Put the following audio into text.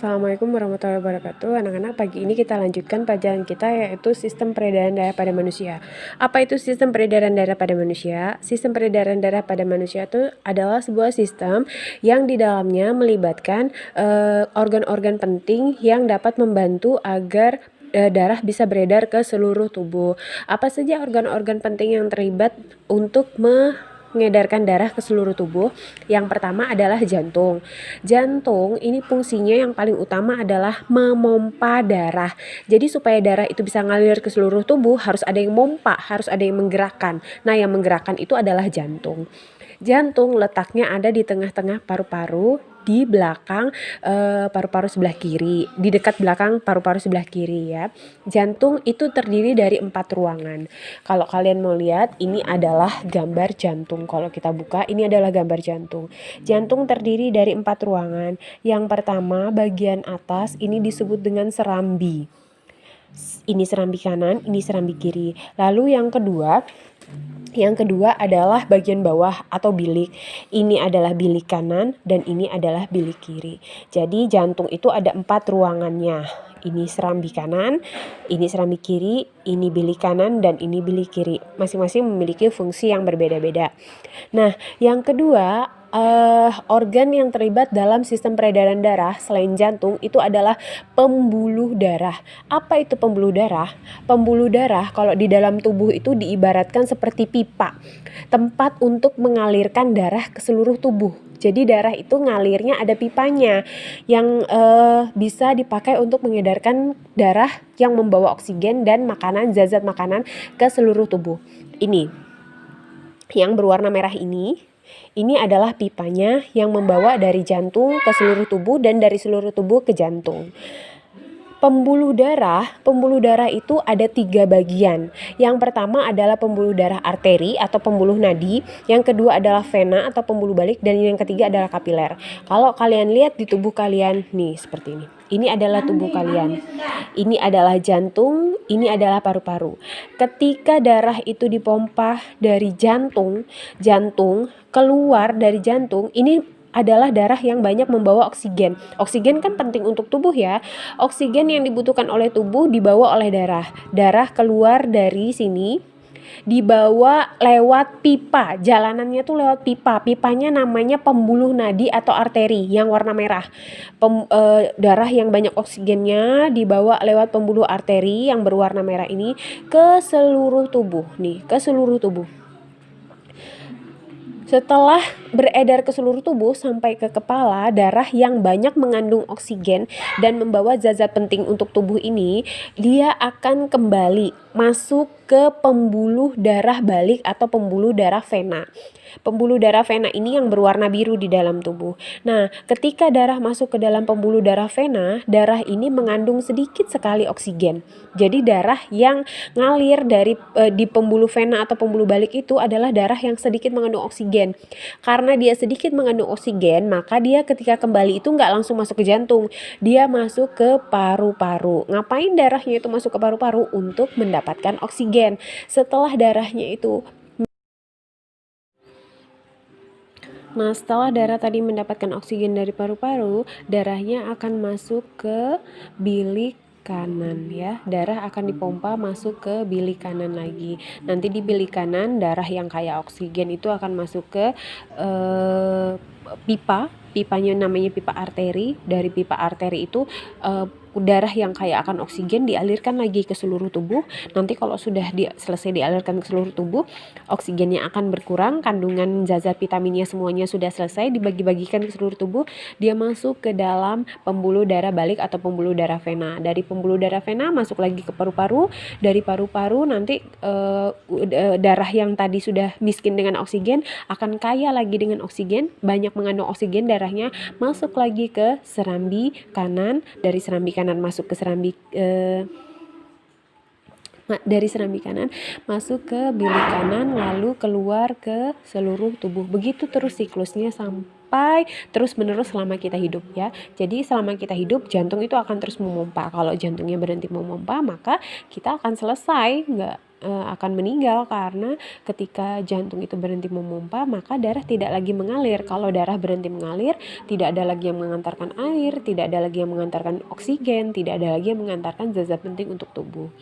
Assalamualaikum warahmatullahi wabarakatuh. Anak-anak, pagi ini kita lanjutkan pelajaran kita yaitu sistem peredaran darah pada manusia. Apa itu sistem peredaran darah pada manusia? Sistem peredaran darah pada manusia itu adalah sebuah sistem yang di dalamnya melibatkan organ-organ penting yang dapat membantu agar darah bisa beredar ke seluruh tubuh. Apa saja organ-organ penting yang terlibat untuk mengedarkan darah ke seluruh tubuh? Yang pertama adalah jantung. Jantung ini fungsinya yang paling utama adalah memompa darah. Jadi supaya darah itu bisa ngalir ke seluruh tubuh harus ada yang mompa, harus ada yang menggerakkan. Nah, yang menggerakkan itu adalah jantung. Jantung letaknya ada di tengah-tengah paru-paru, di belakang paru-paru sebelah kiri, di dekat belakang paru-paru sebelah kiri ya. Jantung itu terdiri dari 4 ruangan. Kalau kalian mau lihat, ini adalah gambar jantung. Kalau kita buka, ini adalah gambar jantung. Jantung terdiri dari 4 ruangan. Yang pertama, bagian atas ini disebut dengan serambi. Ini serambi kanan, ini serambi kiri. Lalu yang kedua adalah bagian bawah atau bilik. Ini adalah bilik kanan dan ini adalah bilik kiri. Jadi jantung itu ada 4 ruangannya. Ini serambi kanan, ini serambi kiri, ini bilik kanan, dan ini bilik kiri. Masing-masing memiliki fungsi yang berbeda-beda. Nah, yang kedua, organ yang terlibat dalam sistem peredaran darah selain jantung itu adalah pembuluh darah. Apa itu pembuluh darah? Pembuluh darah kalau di dalam tubuh itu diibaratkan seperti pipa, tempat untuk mengalirkan darah ke seluruh tubuh. Jadi darah itu ngalirnya ada pipanya yang bisa dipakai untuk mengedarkan darah yang membawa oksigen dan makanan, zat-zat makanan ke seluruh tubuh. Ini yang berwarna merah ini adalah pipanya yang membawa dari jantung ke seluruh tubuh dan dari seluruh tubuh ke jantung. Pembuluh darah itu ada 3 bagian. Yang pertama adalah pembuluh darah arteri atau pembuluh nadi. Yang kedua adalah vena atau pembuluh balik. Dan yang ketiga adalah kapiler. Kalau kalian lihat di tubuh kalian, nih seperti ini. Ini adalah tubuh kalian. Ini adalah jantung, ini adalah paru-paru. Ketika darah itu dipompa dari jantung keluar dari jantung, ini adalah darah yang banyak membawa oksigen. Oksigen kan penting untuk tubuh ya. Oksigen yang dibutuhkan oleh tubuh dibawa oleh darah. Darah keluar dari sini, dibawa lewat pipa. Jalanannya tuh lewat pipa. Pipanya namanya pembuluh nadi atau arteri yang warna merah. Darah yang banyak oksigennya dibawa lewat pembuluh arteri yang berwarna merah ini ke seluruh tubuh. Nih, ke seluruh tubuh. Setelah beredar ke seluruh tubuh sampai ke kepala, darah yang banyak mengandung oksigen dan membawa zat-zat penting untuk tubuh ini, dia akan kembali masuk ke pembuluh darah balik atau pembuluh darah vena. Pembuluh darah vena ini yang berwarna biru di dalam tubuh. Nah, ketika darah masuk ke dalam pembuluh darah vena, darah ini mengandung sedikit sekali oksigen. Jadi darah yang ngalir dari di pembuluh vena atau pembuluh balik itu adalah darah yang sedikit mengandung oksigen. Karena dia sedikit mengandung oksigen, maka dia ketika kembali itu nggak langsung masuk ke jantung. Dia masuk ke paru-paru. Ngapain darahnya itu masuk ke paru-paru? Untuk mendapatkan oksigen. Setelah darah tadi mendapatkan oksigen dari paru-paru, darahnya akan masuk ke bilik kanan ya. Darah akan dipompa masuk ke bilik kanan lagi. Nanti di bilik kanan darah yang kaya oksigen itu akan masuk ke pipanya namanya pipa arteri. Dari pipa arteri itu darah yang kaya akan oksigen dialirkan lagi ke seluruh tubuh. Nanti kalau sudah selesai dialirkan ke seluruh tubuh, oksigennya akan berkurang, kandungan zat-zat vitaminnya semuanya sudah selesai dibagi-bagikan ke seluruh tubuh, dia masuk ke dalam pembuluh darah balik atau pembuluh darah vena. Dari pembuluh darah vena masuk lagi ke paru-paru, dari paru-paru nanti darah yang tadi sudah miskin dengan oksigen akan kaya lagi dengan oksigen, banyak mengandung oksigen, darahnya masuk lagi ke serambi kanan, dari serambi kanan masuk ke dari serambi kanan masuk ke bilik kanan lalu keluar ke seluruh tubuh. Begitu terus siklusnya sampai terus menerus selama kita hidup ya. Jadi selama kita hidup jantung itu akan terus memompa. Kalau jantungnya berhenti memompa maka kita akan selesai, akan meninggal, karena ketika jantung itu berhenti memompa maka darah tidak lagi mengalir. Kalau darah berhenti mengalir, tidak ada lagi yang mengantarkan air, tidak ada lagi yang mengantarkan oksigen, tidak ada lagi yang mengantarkan zat-zat penting untuk tubuh.